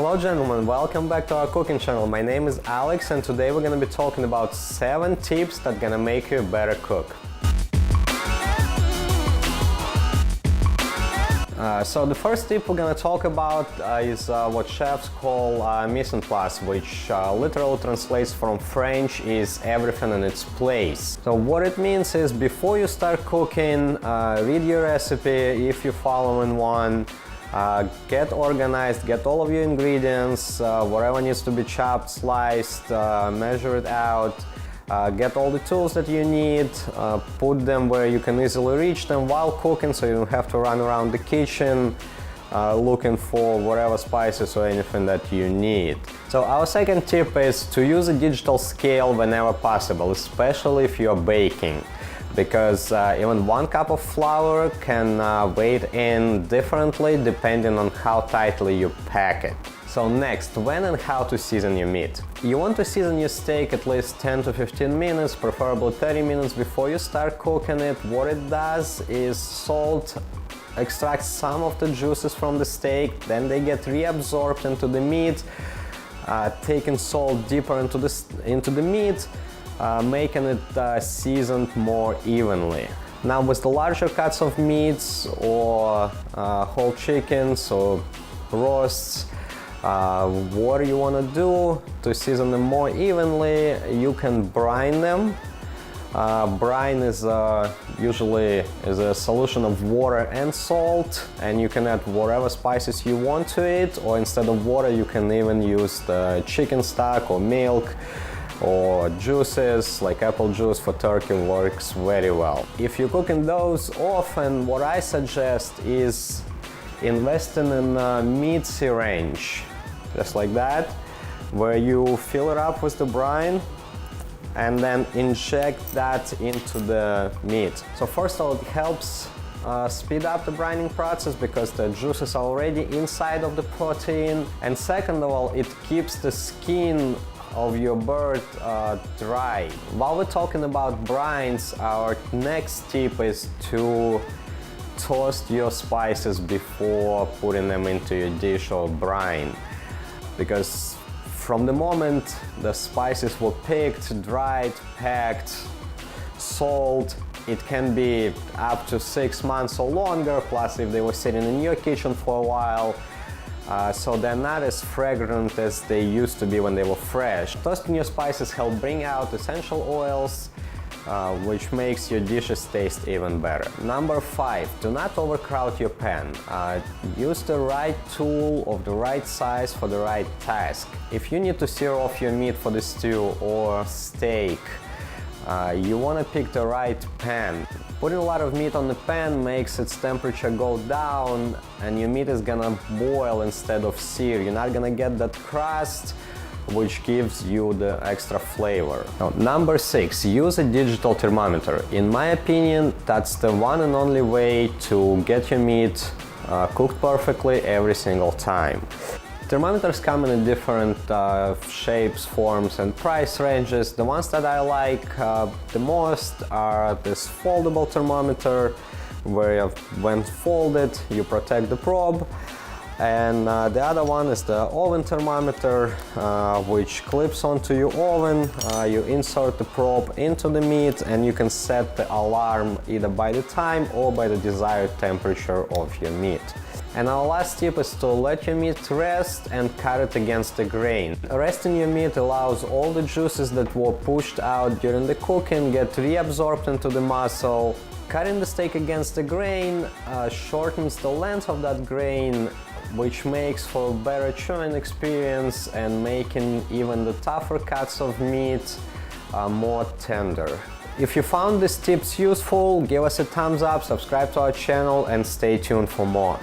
Hello gentlemen, welcome back to our cooking channel. My name is Alex and today we're gonna be talking about 7 tips that gonna make you a better cook. So the first tip we're gonna talk about is what chefs call mise en place, which literally translates from French is everything in its place. So what it means is before you start cooking, read your recipe if you're following one. Get organized, get all of your ingredients, whatever needs to be chopped, sliced, measure it out, get all the tools that you need, put them where you can easily reach them while cooking so you don't have to run around the kitchen looking for whatever spices or anything that you need. So our second tip is to use a digital scale whenever possible, especially if you're baking. Because even 1 cup of flour can weigh in differently depending on how tightly you pack it. So next, when and how to season your meat. You want to season your steak at least 10 to 15 minutes, preferably 30 minutes before you start cooking it. What it does is salt extracts some of the juices from the steak, then they get reabsorbed into the meat, taking salt deeper into the meat, making it seasoned more evenly. Now with the larger cuts of meats or whole chickens or roasts, what you want to do to season them more evenly, you can brine them. Brine is usually a solution of water and salt, and you can add whatever spices you want to it, or instead of water you can even use the chicken stock or milk, or juices like apple juice for turkey works very well. If you're cooking those often, what I suggest is investing in a meat syringe, just like that, where you fill it up with the brine and then inject that into the meat. So first of all, it helps speed up the brining process because the juice is already inside of the protein, and second of all, it keeps the skin of your bird dry. While we're talking about brines, our next tip is to toast your spices before putting them into your dish or brine, because from the moment the spices were picked, dried, packed, sold, it can be up to 6 months or longer, plus if they were sitting in your kitchen for a while, so they're not as fragrant as they used to be when they were fresh. Toasting your spices help bring out essential oils, which makes your dishes taste even better. Number 5, do not overcrowd your pan. Use the right tool of the right size for the right task. If you need to sear off your meat for the stew or steak, you want to pick the right pan. Putting a lot of meat on the pan makes its temperature go down and your meat is gonna boil instead of sear. You're not gonna get that crust, which gives you the extra flavor. Now, number 6, use a digital thermometer. In my opinion, that's the one and only way to get your meat cooked perfectly every single time. Thermometers come in different shapes, forms and price ranges. The ones that I like the most are this foldable thermometer, where when folded you protect the probe, and the other one is the oven thermometer, which clips onto your oven. You insert the probe into the meat and you can set the alarm either by the time or by the desired temperature of your meat. And our last tip is to let your meat rest and cut it against the grain. Resting your meat allows all the juices that were pushed out during the cooking get reabsorbed into the muscle. Cutting the steak against the grain shortens the length of that grain, which makes for a better chewing experience and making even the tougher cuts of meat more tender. If you found these tips useful, give us a thumbs up, subscribe to our channel and stay tuned for more.